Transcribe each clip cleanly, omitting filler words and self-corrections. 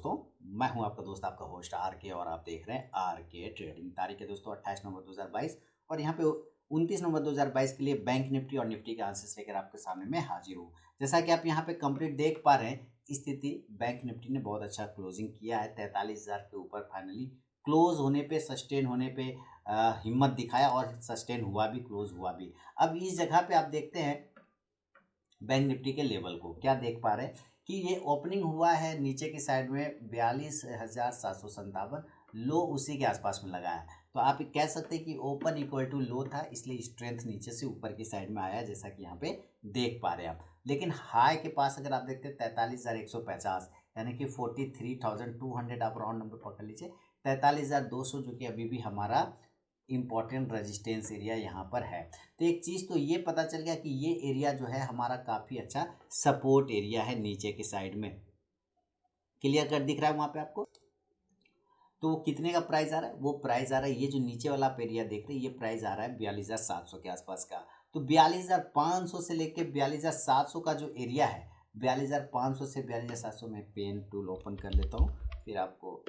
दोस्तों, मैं हूं आपका दोस्त आपका होस्ट आर के और आप देख रहे हैं आर के ट्रेडिंग। तारीख है दोस्तों 28 नवंबर 2022 और यहाँ पे 29 नवंबर 2022 के लिए बैंक निफ्टी और निफ्टी के आंसर्स लेकर आपके सामने मैं हाजिर हूँ। जैसा कि आप यहाँ पे कंप्लीट देख पा रहे हैं स्थिति, बैंक निफ्टी ने बहुत अच्छा क्लोजिंग किया है 43,000 के ऊपर। फाइनली क्लोज होने पे, सस्टेन होने पे हिम्मत दिखाया और सस्टेन हुआ भी, क्लोज हुआ भी। अब इस जगह पे आप देखते हैं बैंक निफ्टी के लेवल को, क्या देख पा रहे हैं कि ये ओपनिंग हुआ है नीचे की साइड में 42,757, लो उसी के आसपास में लगा है। तो आप कह सकते हैं कि ओपन इक्वल टू लो था, इसलिए स्ट्रेंथ नीचे से ऊपर की साइड में आया जैसा कि यहाँ पे देख पा रहे हैं आप। लेकिन हाई के पास अगर आप देखते हैं 43,150 यानी कि 43,200, आप राउंड नंबर पकड़ लीजिए 43,200, जो कि अभी भी हमारा इम्पॉर्टेंट रेजिस्टेंस एरिया यहाँ पर है। तो एक चीज़ तो ये पता चल गया कि ये एरिया जो है हमारा काफ़ी अच्छा सपोर्ट एरिया है नीचे की साइड में। क्लियर कट दिख रहा है वहाँ पे आपको? तो वो कितने का प्राइस आ रहा है? वो प्राइस आ रहा है, ये जो नीचे वाला आप एरिया देख रहे हैं, ये प्राइस आ रहा है 42,700 के आसपास का। तो 42,500 से लेके 42,700 का जो एरिया है, 42,500 से 42,700 में पेन टूल ओपन कर लेता हूँ, फिर आपको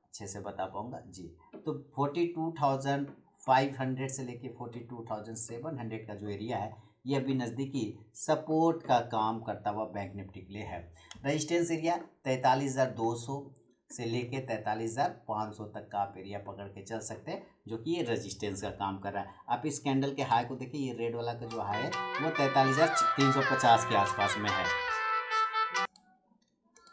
अच्छे से बता पाऊंगा जी। तो 42,500 से लेके 42,700 का जो एरिया है, ये अभी नज़दीकी सपोर्ट का काम करता हुआ बैंक निफ्टी के लिए है। रेजिस्टेंस एरिया 43,200 से लेके 43,500 तक का आप एरिया पकड़ के चल सकते हैं, जो कि ये रेजिस्टेंस का काम कर रहा है। आप इस कैंडल के हाई को देखिए, ये रेड वाला का जो हाई है वो 43,350 के आसपास में है।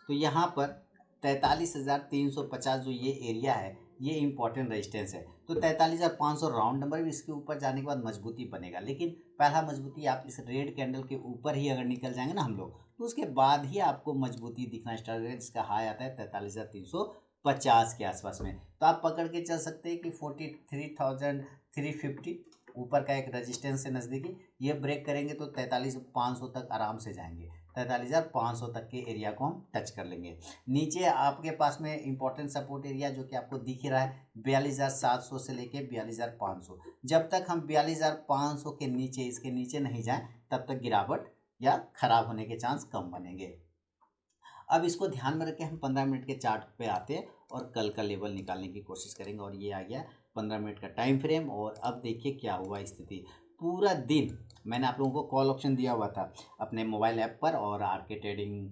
तो यहाँ पर 43,350 जो ये एरिया है, ये इंपॉर्टेंट रेजिस्टेंस है। तो 43,500 राउंड नंबर भी, इसके ऊपर जाने के बाद मजबूती बनेगा। लेकिन पहला मजबूती आप इस रेड कैंडल के ऊपर ही अगर निकल जाएंगे ना हम लोग, तो उसके बाद ही आपको मजबूती दिखना स्टार्ट करेगा, जिसका हाई आता है 43,350 के आसपास में। तो आप पकड़ के चल सकते हैं कि 43,350 ऊपर का एक रेजिस्टेंस है नज़दीकी, ये ब्रेक करेंगे तो 43,500 तक आराम से जाएंगे। 43,500 तक के एरिया को हम टच कर लेंगे। नीचे आपके पास में इंपॉर्टेंट सपोर्ट एरिया जो कि आपको दिख रहा है 42,700 से लेके 42,500। जब तक हम 42,500 के नीचे, इसके नीचे नहीं जाएं, तब तक गिरावट या खराब होने के चांस कम बनेंगे। अब इसको ध्यान में रखें हम 15 मिनट के चार्ट पे आते हैं और कल का लेवल निकालने की कोशिश करेंगे। और ये आ गया 15 मिनट का टाइम फ्रेम। और अब देखिए क्या हुआ स्थिति। पूरा दिन मैंने आप लोगों को कॉल ऑप्शन दिया हुआ था अपने मोबाइल ऐप पर और आर के ट्रेडिंग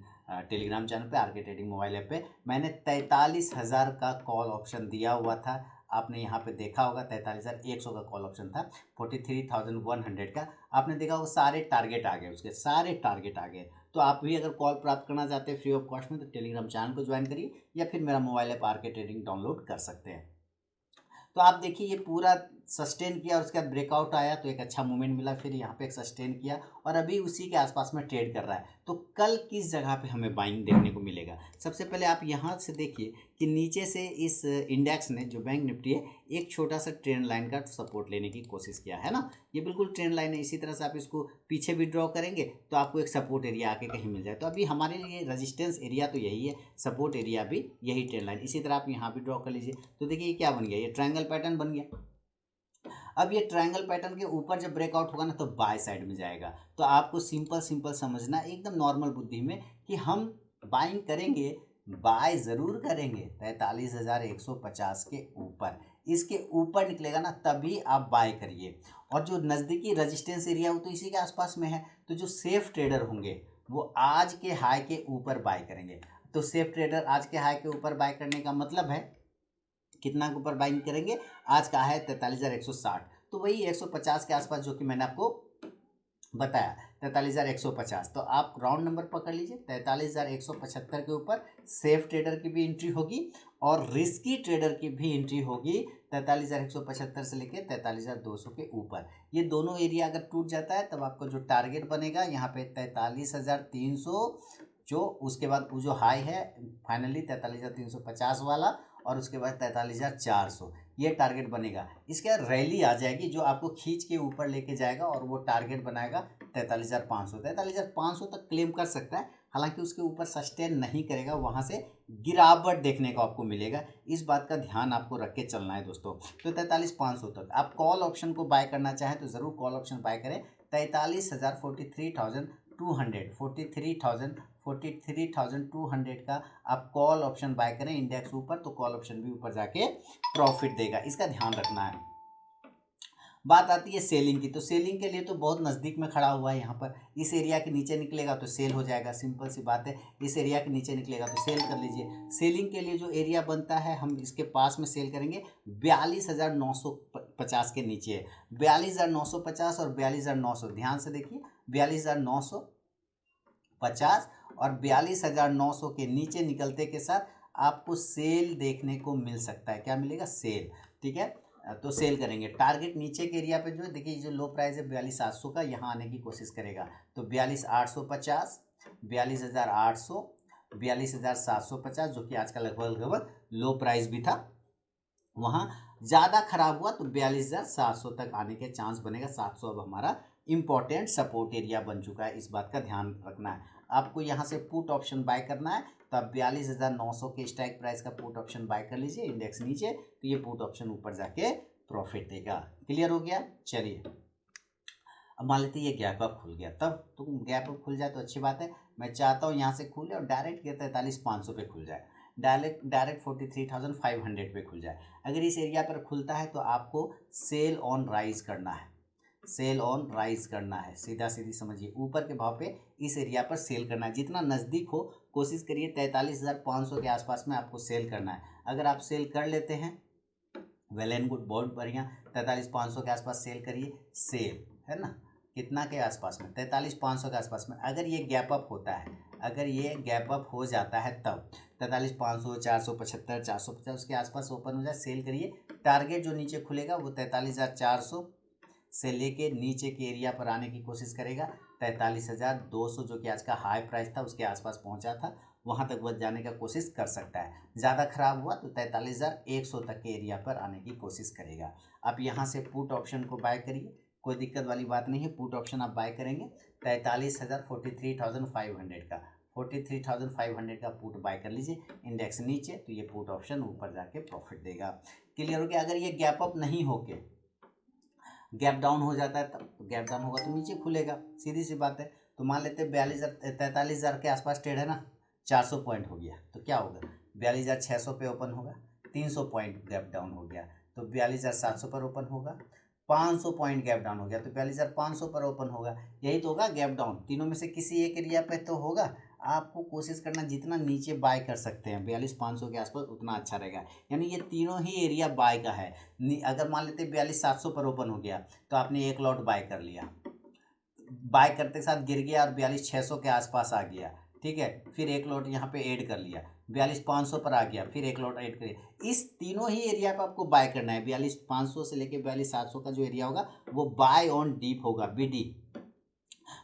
टेलीग्राम चैनल पे, आर के ट्रेडिंग मोबाइल ऐप पे मैंने 43,000 का कॉल ऑप्शन दिया हुआ था। आपने यहाँ पे देखा होगा 43,100 का कॉल ऑप्शन था, 43,100 का आपने देखा होगा। सारे टारगेट आ गए, उसके सारे टारगेट आ गए। तो आप भी अगर कॉल प्राप्त करना चाहते हैं फ्री ऑफ कॉस्ट में, तो टेलीग्राम चैनल को ज्वाइन करिए या फिर मेरा मोबाइल ऐप आर के ट्रेडिंग डाउनलोड कर सकते हैं। तो आप देखिए ये पूरा सस्टेन किया और उसके बाद ब्रेकआउट आया तो एक अच्छा मूवमेंट मिला, फिर यहाँ पे एक सस्टेन किया और अभी उसी के आसपास में ट्रेड कर रहा है। तो कल किस जगह पे हमें बाइंग देखने को मिलेगा? सबसे पहले आप यहाँ से देखिए कि नीचे से इस इंडेक्स ने, जो बैंक निफ्टी है, एक छोटा सा ट्रेंड लाइन का सपोर्ट लेने की कोशिश किया है ना। ये बिल्कुल ट्रेंड लाइन है। इसी तरह से आप इसको पीछे भी ड्रॉ करेंगे तो आपको एक सपोर्ट एरिया आके कहीं मिल जाए। तो अभी हमारे लिए रेजिस्टेंस एरिया तो यही है, सपोर्ट एरिया भी यही ट्रेंड लाइन। इसी तरह आप यहाँ भी ड्रॉ कर लीजिए। तो देखिए ये क्या बन गया, ये ट्रायंगल पैटर्न बन गया। अब ये ट्रायंगल पैटर्न के ऊपर जब ब्रेकआउट होगा ना, तो बाय साइड में जाएगा। तो आपको सिंपल सिंपल समझना एकदम नॉर्मल बुद्धि में कि हम बाइंग करेंगे, बाय ज़रूर करेंगे 43,150 के ऊपर। इसके ऊपर निकलेगा ना, तभी आप बाय करिए। और जो नज़दीकी रेजिस्टेंस एरिया वो तो इसी के आसपास में है। तो जो सेफ ट्रेडर होंगे वो आज के हाई के ऊपर बाय करेंगे। तो सेफ ट्रेडर आज के हाई के ऊपर बाय करने का मतलब है कितना के ऊपर बाइंग करेंगे? आज का है 43,160, तो वही 150 के आसपास जो कि मैंने आपको बताया 43,150। तो आप राउंड नंबर पकड़ लीजिए 43,175 के ऊपर सेफ ट्रेडर की भी एंट्री होगी और रिस्की ट्रेडर की भी एंट्री होगी 43,175 से लेकर 43,200 के ऊपर। ये दोनों एरिया अगर टूट जाता है तब आपका जो टारगेट बनेगा यहाँ पे 43,300, जो उसके बाद वो जो हाई है फाइनली 43,350 वाला, और उसके बाद 43,400 ये टारगेट बनेगा। इसके बाद रैली आ जाएगी जो आपको खींच के ऊपर लेके जाएगा और वो टारगेट बनाएगा 43,500। 43,500 तक क्लेम कर सकता है, हालांकि उसके ऊपर सस्टेन नहीं करेगा, वहाँ से गिरावट देखने को आपको मिलेगा। इस बात का ध्यान आपको रख के चलना है दोस्तों। तो 43,500 तक आप कॉल ऑप्शन को बाय करना चाहें तो ज़रूर कॉल ऑप्शन बाय करें। 43,000 43,200 43,200 का आप कॉल ऑप्शन बाय करें इंडेक्स ऊपर, तो कॉल ऑप्शन भी ऊपर जाके प्रॉफिट देगा, इसका ध्यान रखना है। बात आती है सेलिंग की, तो सेलिंग के लिए तो बहुत नज़दीक में खड़ा हुआ है यहाँ पर, इस एरिया के नीचे निकलेगा तो सेल हो जाएगा, सिंपल सी बात है। इस एरिया के नीचे निकलेगा तो सेल कर लीजिए। सेलिंग के लिए जो एरिया बनता है हम इसके पास में सेल करेंगे 42,950 के नीचे है, 42,950 और 42,900, ध्यान से देखिए 42,950 और 42,900 के नीचे निकलते के साथ आपको सेल देखने को मिल सकता है। क्या मिलेगा? सेल। ठीक है, तो सेल करेंगे। टारगेट नीचे के एरिया पे जो है देखिए, जो लो प्राइस है 42,800 का, यहाँ आने की कोशिश करेगा तो 42,850, 42,800, 42,750, जो कि आज का लगभग लो प्राइस भी था। वहाँ ज़्यादा खराब हुआ तो 42,700 तक आने के चांस बनेगा। 700 अब हमारा इंपॉर्टेंट सपोर्ट एरिया बन चुका है, इस बात का ध्यान रखना है। आपको यहाँ से पुट ऑप्शन बाय करना है तो आप 42,900 के स्ट्राइक प्राइस का पुट ऑप्शन बाय कर लीजिए, इंडेक्स नीचे, तो ये पुट ऑप्शन ऊपर जाके प्रॉफिट देगा। क्लियर हो गया? चलिए, अब मान लेते ये गैप अप खुल गया, तब तो गैप अप खुल जाए तो अच्छी बात है। मैं चाहता हूँ यहाँ से खुले और डायरेक्ट ये 43,500 पे खुल जाए, डायरेक्ट 43,500 पे खुल जाए। अगर इस एरिया पर खुलता है तो आपको सेल ऑन राइज करना है, सेल ऑन राइज करना है, सीधा सीधी समझिए, ऊपर के भाव पे इस एरिया पर सेल करना है। जितना नज़दीक हो कोशिश करिए 43,500 के आसपास में आपको सेल करना है। अगर आप सेल कर लेते हैं वेल एंड गुड, बहुत बढ़िया, 43,500 के आसपास सेल करिए, सेल है ना, कितना के आसपास में? 43,500 के आसपास में। अगर ये गैप अप होता है, अगर ये गैप अप हो जाता है तब 43,500, 475, 450 उसके आसपास ओपन हो जाए, सेल करिए। टारगेट जो नीचे खुलेगा वो 43,400 से लेके नीचे के एरिया पर आने की कोशिश करेगा, 43,200 जो कि आज का हाई प्राइस था उसके आसपास पहुंचा था, वहां तक बच जाने का कोशिश कर सकता है। ज़्यादा खराब हुआ तो 43,100 तक के एरिया पर आने की कोशिश करेगा। आप यहाँ से पुट ऑप्शन को बाय करिए, कोई दिक्कत वाली बात नहीं है। पुट ऑप्शन आप बाय करेंगे 43,500 का, 43,500 का पुट बाय कर लीजिए, इंडेक्स नीचे, तो ये पुट ऑप्शन ऊपर जाके प्रॉफिट देगा। क्लियर हो गया? अगर ये गैप अप नहीं होके गैप डाउन हो जाता है तब, तो गैप डाउन होगा तो नीचे खुलेगा, सीधी सी बात है। तो मान लेते हैं 43,000 के आसपास ट्रेड है ना, 400 पॉइंट हो गया तो क्या होगा, 42,600 पे ओपन होगा, 300 पॉइंट गैप डाउन हो गया तो 42,700 पर ओपन होगा, 500 पॉइंट गैप डाउन हो गया तो 42,500 पर ओपन होगा। यही तो होगा गैप डाउन, तीनों में से किसी एक एरिया पे तो होगा। आपको कोशिश करना जितना नीचे बाय कर सकते हैं 42,500 के आसपास उतना अच्छा रहेगा, यानी ये तीनों ही एरिया बाय का है। अगर मान लेते 42,700 पर ओपन हो गया तो आपने एक लॉट बाय कर लिया, बाय करते साथ गिर गया और 42,600 के आसपास आ गया, ठीक है, फिर एक लॉट यहाँ पे ऐड कर लिया, 42,500 पर आ गया, फिर एक लॉट ऐड करिए। इस तीनों ही एरिया पे आपको बाय करना है। 42,500 से लेके 42,700 का जो एरिया होगा वो बाय ऑन डीप होगा, BD,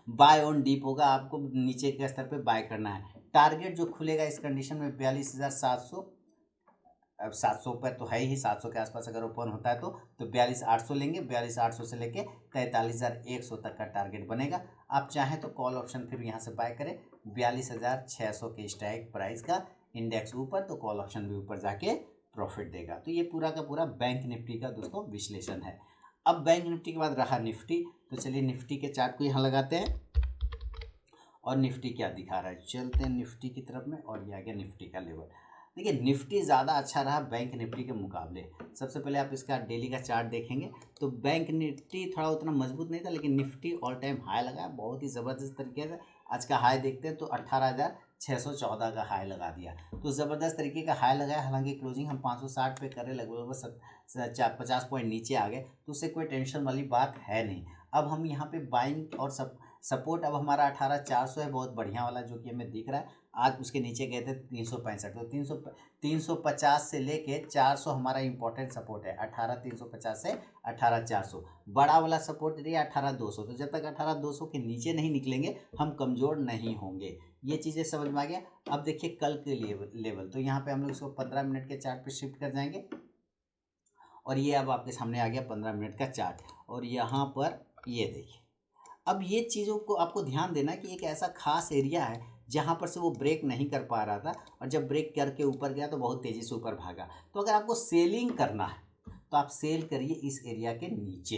बाय ऑन डीप होगा, आपको नीचे के स्तर पे बाय करना है। टारगेट जो खुलेगा इस कंडीशन में 42,700, अब 700 पर तो है ही, 700 के आसपास अगर ओपन होता है तो 42,800 लेंगे, 42,800 से लेके 43,100 तक का टारगेट बनेगा। आप चाहें तो कॉल ऑप्शन फिर यहाँ से बाय करें 42,600 के स्ट्राइक प्राइस का, इंडेक्स ऊपर, तो कॉल ऑप्शन भी ऊपर जाके प्रॉफिट देगा। तो ये पूरा का पूरा बैंक निफ्टी का दोस्तों विश्लेषण है। अब बैंक निफ्टी के बाद रहा निफ्टी, तो चलिए निफ्टी के चार्ट को यहाँ लगाते हैं और निफ्टी क्या दिखा रहा है, चलते हैं निफ्टी की तरफ में, और ये आ गया निफ्टी का लेवल। देखिए निफ्टी ज़्यादा अच्छा रहा बैंक निफ्टी के मुकाबले। सबसे पहले आप इसका डेली का चार्ट देखेंगे तो बैंक निफ्टी थोड़ा उतना मजबूत नहीं था, लेकिन निफ्टी ऑल टाइम हाई लगाया बहुत ही ज़बरदस्त तरीके से। आज का हाई देखते हैं तो 18,614 का हाई लगा दिया, तो ज़बरदस्त तरीके का हाई लगाया। हालांकि क्लोजिंग हम 560 पे कर रहे, लगभग 50 पॉइंट नीचे आ गए, तो उससे कोई टेंशन वाली बात है नहीं। अब हम यहाँ पे बाइंग और सपोर्ट अब हमारा 18,400 है, बहुत बढ़िया वाला जो कि हमें दिख रहा है। आज उसके नीचे गए थे 365, तो 350 से लेके 400 हमारा इंपॉर्टेंट सपोर्ट है, 18,350 से 18,400। बड़ा वाला सपोर्ट एरिया 18,200, तो जब तक 18,200 के नीचे नहीं निकलेंगे हम कमज़ोर नहीं होंगे। ये चीज़ें समझ में आ गया। अब देखिए कल के लेवल, तो यहाँ पे हम लोग इसको 15 मिनट के चार्ट पे शिफ्ट कर जाएंगे, और ये अब आपके सामने आ गया 15 मिनट का चार्ट, और यहाँ पर ये देखिए। अब ये चीज़ों को आपको ध्यान देना है कि एक ऐसा खास एरिया है जहाँ पर से वो ब्रेक नहीं कर पा रहा था, और जब ब्रेक करके ऊपर गया तो बहुत तेज़ी से ऊपर भागा। तो अगर आपको सेलिंग करना है तो आप सेल करिए इस एरिया के नीचे,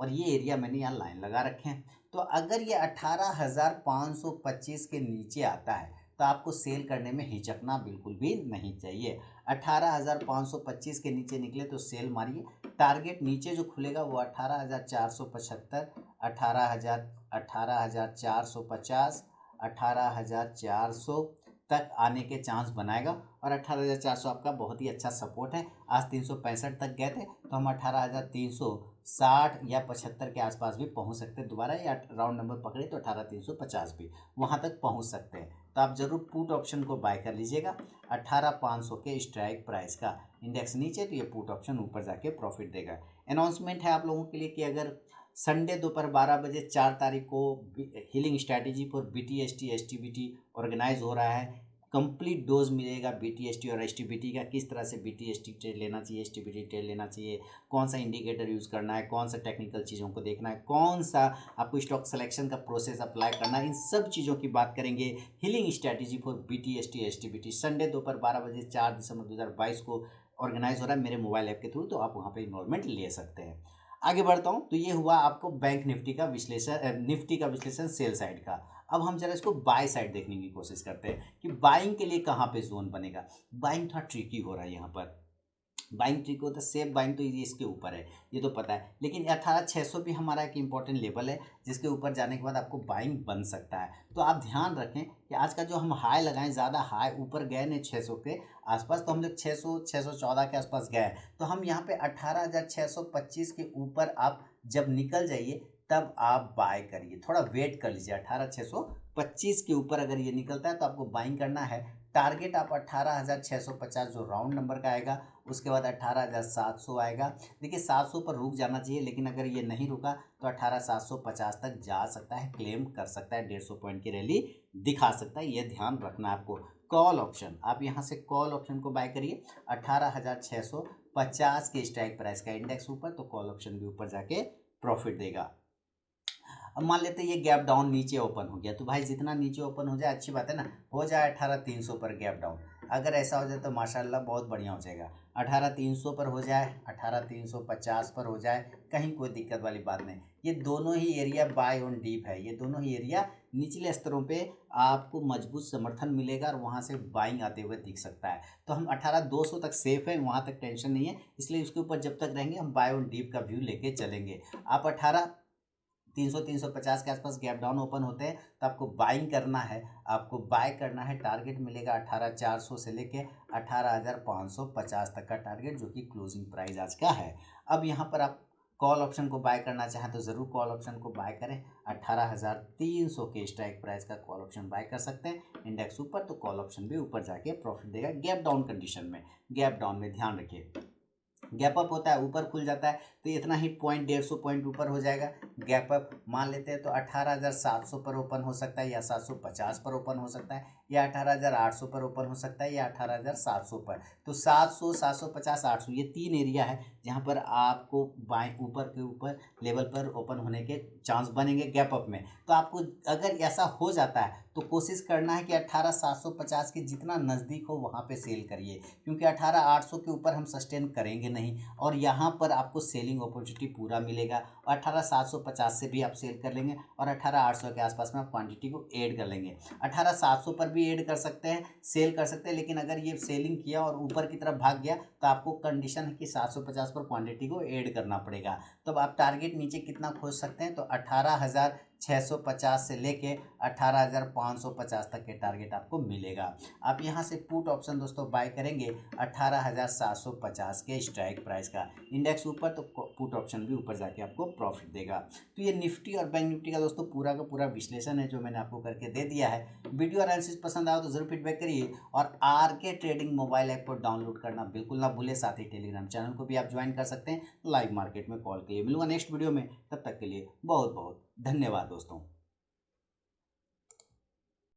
और ये एरिया मैंने यहाँ लाइन लगा रखे हैं। तो अगर ये 18,525 के नीचे आता है तो आपको सेल करने में हिचकना बिल्कुल भी नहीं चाहिए। 18,525 के नीचे निकले तो सेल मारिए। टारगेट नीचे जो खुलेगा वो 18,475, 18,450, 18,400 तक आने के चांस बनाएगा। और 18,400 आपका बहुत ही अच्छा सपोर्ट है। आज 365 तक गए थे तो हम 18,360 या 75 के आसपास भी पहुंच सकते हैं दोबारा, या राउंड नंबर पकड़े तो 18,350 भी वहां तक पहुंच सकते हैं। तो आप जरूर पुट ऑप्शन को बाय कर लीजिएगा 18,500 के स्ट्राइक प्राइस का। इंडेक्स नीचे तो ये पुट ऑप्शन ऊपर जाके प्रॉफिट देगा। अनाउंसमेंट है आप लोगों के लिए कि अगर संडे दोपहर 12 बजे 4 तारीख को healing strategy for BTST STBT organise हो रहा है। कंप्लीट डोज मिलेगा BTST और STBT का, किस तरह से BTST ट्रेड लेना चाहिए, STBT ट्रेड लेना चाहिए, कौन सा इंडिकेटर यूज़ करना है, कौन सा टेक्निकल चीज़ों को देखना है, कौन सा आपको स्टॉक सिलेक्शन का प्रोसेस अप्लाई करना है, इन सब चीज़ों की बात करेंगे। Healing strategy for BTST STBT Sunday दोपहर 12 बजे 4 दिसंबर 2022 को ऑर्गेनाइज हो रहा है मेरे मोबाइल ऐप के थ्रू, तो आप वहाँ पर इन्वॉल्वमेंट ले सकते हैं। आगे बढ़ता हूँ। तो ये हुआ आपको बैंक निफ्टी का विश्लेषण सेल साइड का। अब हम जरा इसको बाय साइड देखने की कोशिश करते हैं कि बाइंग के लिए कहाँ पे जोन बनेगा। बाइंग थोड़ा ट्रिकी हो रहा है यहाँ पर। बाइंग ट्रिक होता है, सेफ बाइंग तो ये इसके ऊपर है, ये तो पता है, लेकिन 18,600 भी हमारा एक इंपॉर्टेंट लेवल है जिसके ऊपर जाने के बाद आपको बाइंग बन सकता है। तो आप ध्यान रखें कि आज का जो हम हाई लगाएं, ज़्यादा हाई ऊपर गए नहीं 600 के आसपास, तो हम लोग 614 के आसपास गए, तो हम यहाँ पे 18,625 के ऊपर आप जब निकल जाइए तब आप बाय करिए। थोड़ा वेट कर लीजिए, 18,625 के ऊपर अगर ये निकलता है तो आपको बाइंग करना है। टारगेट आप 18,650 जो राउंड नंबर का आएगा, उसके बाद 18,700 आएगा। देखिए 700 पर रुक जाना चाहिए, लेकिन अगर ये नहीं रुका तो 18,750 तक जा सकता है, क्लेम कर सकता है, 150 पॉइंट की रैली दिखा सकता है, ये ध्यान रखना है आपको। कॉल ऑप्शन, आप यहाँ से कॉल ऑप्शन को बाय करिए 18,650 के स्ट्राइक प्राइस का। इंडेक्स ऊपर तो कॉल ऑप्शन भी ऊपर जाके प्रॉफिट देगा। अब मान लेते हैं ये गैप डाउन नीचे ओपन हो गया, तो भाई जितना नीचे ओपन हो जाए अच्छी बात है ना, हो जाए 18,300 पर गैप डाउन। अगर ऐसा हो जाए तो माशाल्लाह बहुत बढ़िया हो जाएगा। 18,300 पर हो जाए, 18,350 पर हो जाए, कहीं कोई दिक्कत वाली बात नहीं। ये दोनों ही एरिया बाय ऑन डीप है, ये दोनों ही एरिया निचले स्तरों पे आपको मजबूत समर्थन मिलेगा और वहाँ से बाइंग आते हुए दिख सकता है। तो हम 18,200 तक सेफ है, वहाँ तक टेंशन नहीं है, इसलिए उसके ऊपर जब तक रहेंगे हम बाय ऑन डीप का व्यू लेके चलेंगे। आप 350 के आसपास गैप डाउन ओपन होते हैं तो आपको बाइंग करना है, आपको बाय करना है। टारगेट मिलेगा 18,400 से लेके 18,550 तक का टारगेट, जो कि क्लोजिंग प्राइस आज का है। अब यहाँ पर आप कॉल ऑप्शन को बाय करना चाहें तो ज़रूर कॉल ऑप्शन को बाय करें। 18,300 के स्ट्राइक प्राइस का कॉल ऑप्शन बाय कर सकते हैं। इंडेक्स ऊपर तो कॉल ऑप्शन भी ऊपर जाके प्रॉफिट देगा गैप डाउन कंडीशन में। गैप डाउन में ध्यान रखिए, गैप अप होता है, ऊपर खुल जाता है तो इतना ही पॉइंट 150 पॉइंट ऊपर हो जाएगा। गैप अप मान लेते हैं तो 18,700 पर ओपन हो सकता है, या 750 पर ओपन हो सकता है, या 18,800 पर ओपन हो सकता है, या 18,700 पर। तो 700, 750, 800 ये 3 एरिया है जहाँ पर आपको बाएं ऊपर के ऊपर लेवल पर ओपन होने के चांस बनेंगे गैप अप में। तो आपको अगर ऐसा हो जाता है तो कोशिश करना है कि 18,750 के जितना नज़दीक हो वहाँ पे सेल करिए, क्योंकि 18,800 के ऊपर हम सस्टेन करेंगे नहीं और यहाँ पर आपको सेलिंग अपॉर्चुनिटी पूरा मिलेगा। 18,750 से भी आप सेल कर लेंगे और 18,800 के आसपास में आप क्वांटिटी को ऐड कर लेंगे। 18,700 पर भी ऐड कर सकते हैं, सेल कर सकते हैं, लेकिन अगर ये सेलिंग किया और ऊपर की तरफ भाग गया तो आपको कंडीशन है कि 750 पर क्वांटिटी को ऐड करना पड़ेगा। तो आप टारगेट नीचे कितना खोज सकते हैं, तो 18,650 से लेके 18,550 तक के टारगेट आपको मिलेगा। आप यहाँ से पुट ऑप्शन दोस्तों बाय करेंगे 18,750 के स्ट्राइक प्राइस का। इंडेक्स ऊपर तो पुट ऑप्शन भी ऊपर जाके आपको प्रॉफिट देगा। तो ये निफ्टी और बैंक निफ्टी का दोस्तों पूरा का पूरा विश्लेषण है जो मैंने आपको करके दे दिया है। वीडियो एनालिसिस पसंद आया तो जरूर फीडबैक करिए और RK ट्रेडिंग मोबाइल ऐप को डाउनलोड करना बिल्कुल ना भूले। साथ ही टेलीग्राम चैनल को भी आप ज्वाइन कर सकते हैं लाइव मार्केट में कॉल के लिए। मिलूंगा नेक्स्ट वीडियो में, तब तक के लिए बहुत बहुत धन्यवाद दोस्तों।